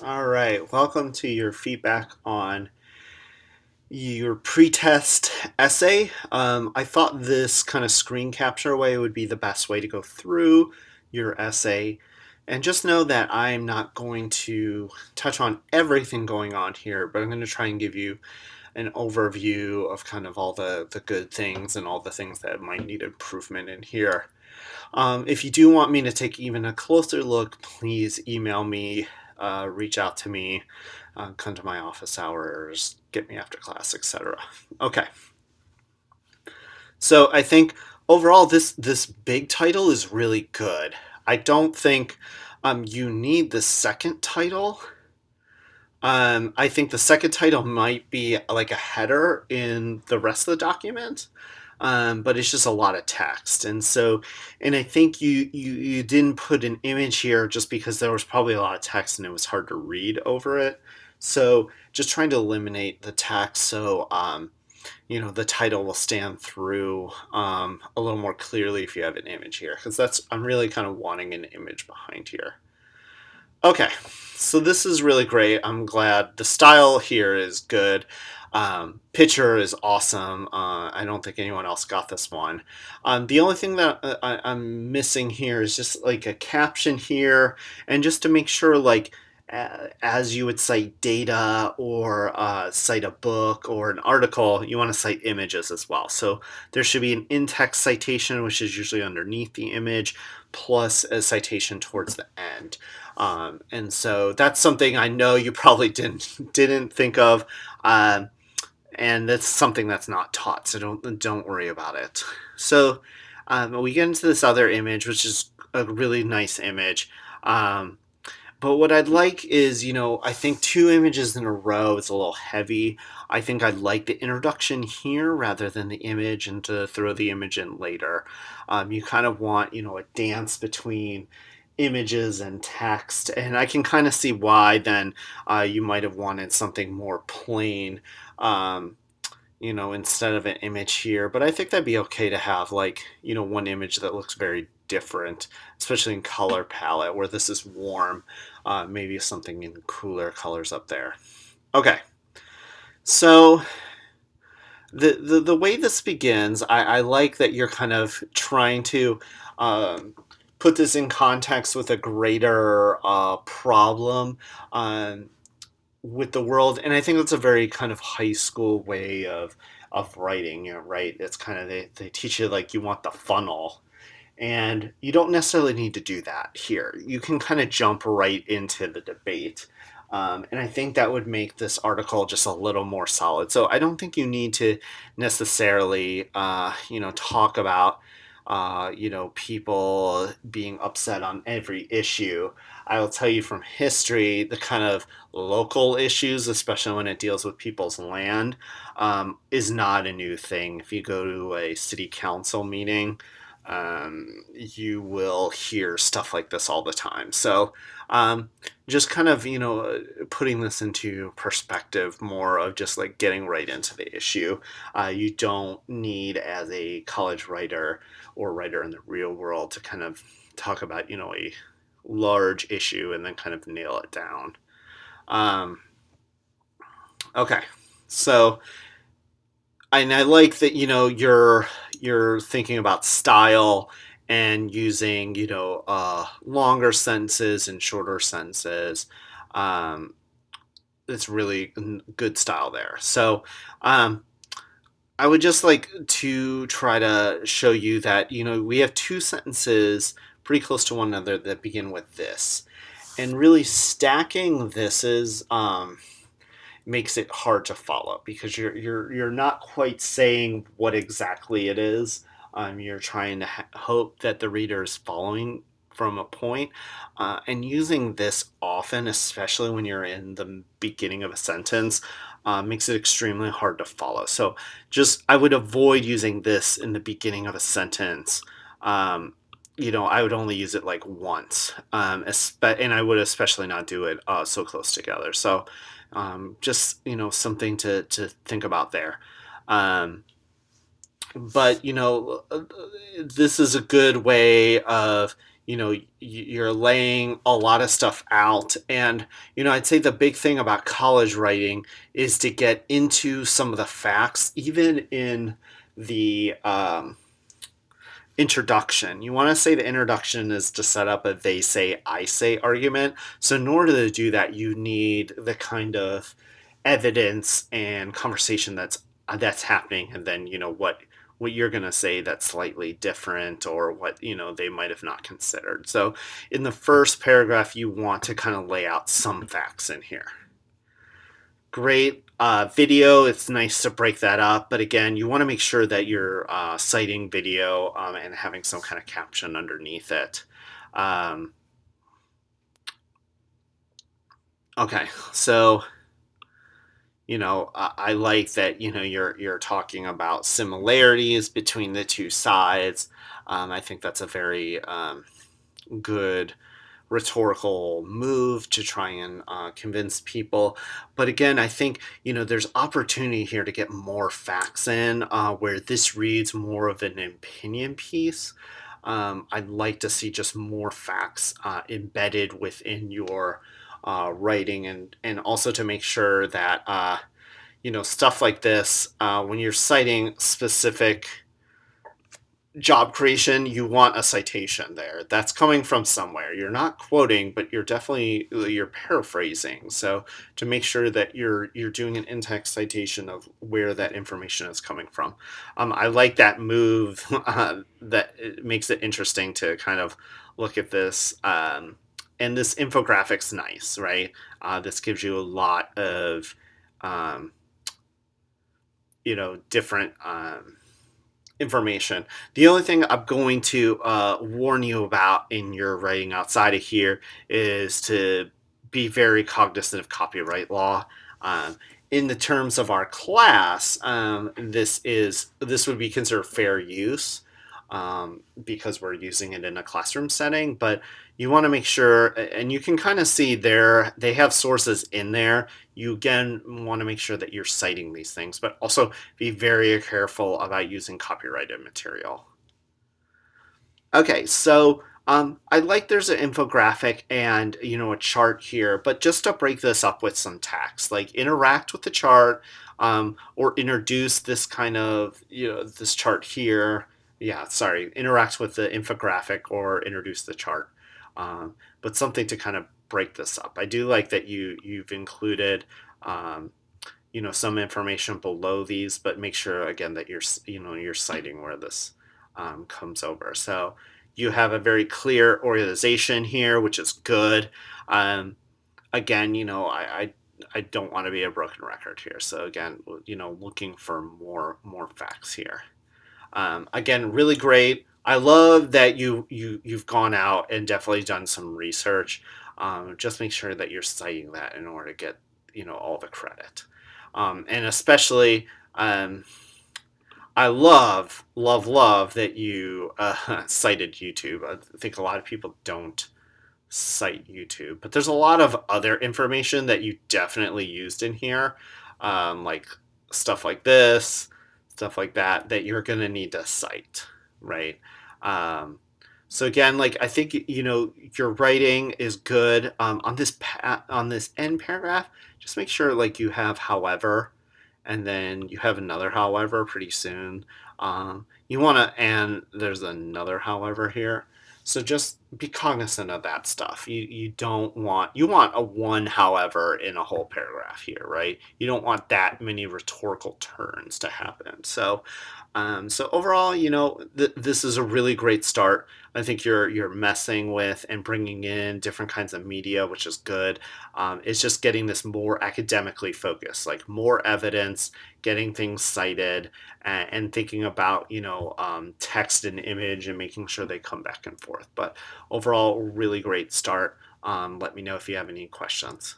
All right, welcome to your feedback on your pretest essay. I thought this kind of screen capture way would be the best way to go through your essay. And just know that I'm not going to touch on everything going on here, but I'm going to try and give you an overview of kind of all the good things and all the things that might need improvement in here. If you do want me to take even a closer look, please email me, reach out to me, come to my office hours, get me after class, etc. Okay, so I think overall this big title is really good. I don't think you need the second title. I think the second title might be like a header in the rest of the document, but it's just a lot of text. And I think you didn't put an image here just because there was probably a lot of text and it was hard to read over it. So just trying to eliminate the text so the title will stand through a little more clearly if you have an image here, because I'm really kind of wanting an image behind here. Okay, so this is really great. I'm glad the style here is good. Picture is awesome. I don't think anyone else got this one. The only thing that I'm missing here is just like a caption here, and just to make sure, like, as you would cite data or cite a book or an article, you want to cite images as well. So there should be an in-text citation, which is usually underneath the image, plus a citation towards the end. And so that's something I know you probably didn't think of, and that's something that's not taught. So don't worry about it. So we get into this other image, which is a really nice image. But what I'd like is, I think two images in a row is a little heavy. I think I'd like the introduction here rather than the image, and to throw the image in later. You kind of want, a dance between images and text, and I can kind of see why then you might have wanted something more plain. Um, instead of an image here. But I think that'd be okay to have, like, one image that looks very different, especially in color palette where this is warm. Maybe something in cooler colors up there. Okay, so the way this begins, I like that you're kind of trying to um, put this in context with a greater problem. With the world, and I think that's a very kind of high school way of writing, right? It's kind of, they teach you, like, you want the funnel, and you don't necessarily need to do that here. You can kind of jump right into the debate. And I think that would make this article just a little more solid. So I don't think you need to necessarily, talk about, people being upset on every issue. I will tell you from history, the kind of local issues, especially when it deals with people's land, is not a new thing. If you go to a city council meeting, you will hear stuff like this all the time. So, just kind of, putting this into perspective more of just like getting right into the issue. You don't need, as a college writer or writer in the real world, to kind of talk about, a large issue and then kind of nail it down. Um, okay, so and I like that, you're thinking about style and using, longer sentences and shorter sentences. Um, it's really good style there. So um, I would just like to try to show you that, we have two sentences pretty close to one another that begin with this, and really stacking this is makes it hard to follow because you're not quite saying what exactly it is. You're trying to hope that the reader is following from a point, and using this often, especially when you're in the beginning of a sentence, makes it extremely hard to follow. So just I would avoid using this in the beginning of a sentence. I would only use it like once, and I would especially not do it so close together. So just, something to think about there. Um, but this is a good way of, you're laying a lot of stuff out. And I'd say the big thing about college writing is to get into some of the facts, even in the introduction. You want to say the introduction is to set up a they say, I say argument. So, in order to do that, you need the kind of evidence and conversation that's happening, and then what you're going to say that's slightly different, or what they might have not considered. So in the first paragraph, you want to kind of lay out some facts in here. Great video. It's nice to break that up, but again, you want to make sure that you're citing video and having some kind of caption underneath it. Um, okay, so I like that you're talking about similarities between the two sides. I think that's a very good rhetorical move to try and convince people. But again, I think there's opportunity here to get more facts in, where this reads more of an opinion piece. I'd like to see just more facts embedded within your writing, and also to make sure that stuff like this, when you're citing specific job creation, you want a citation there. That's coming from somewhere. You're not quoting, but you're paraphrasing. So to make sure that you're doing an in-text citation of where that information is coming from. I like that move. That it makes it interesting to kind of look at this. And this infographic's nice, right? This gives you a lot of um, different information. The only thing I'm going to warn you about in your writing outside of here is to be very cognizant of copyright law. Um, in the terms of our class, this would be considered fair use, because we're using it in a classroom setting. But you want to make sure, and you can kind of see they have sources in there. You again want to make sure that you're citing these things, but also be very careful about using copyrighted material. Okay, so I like there's an infographic and a chart here, but just to break this up with some text, like interact with the chart, or introduce this kind of this chart here. Yeah, sorry, interact with the infographic or introduce the chart, but something to kind of break this up. I do like that you've included. Some information below these, but make sure again that you're citing where this comes over. So you have a very clear organization here, which is good. Again, I don't want to be a broken record here. So again, looking for more facts here. Again, really great. I love that you've gone out and definitely done some research. Just make sure that you're citing that in order to get all the credit. And especially, I love that you cited YouTube. I think a lot of people don't cite YouTube, but there's a lot of other information that you definitely used in here, like stuff like this, stuff like that, that you're going to need to cite, right? Um, so again, like I think your writing is good on this end paragraph. Just make sure like you have however, and then you have another however pretty soon. You want to, and there's another however here. So just be cognizant of that stuff. You don't want you want a one however in a whole paragraph here, right? You don't want that many rhetorical turns to happen. So overall, this is a really great start. I think you're messing with and bringing in different kinds of media, which is good. It's just getting this more academically focused, like more evidence, getting things cited, and thinking about text and image and making sure they come back and forth. But overall, really great start. Let me know if you have any questions.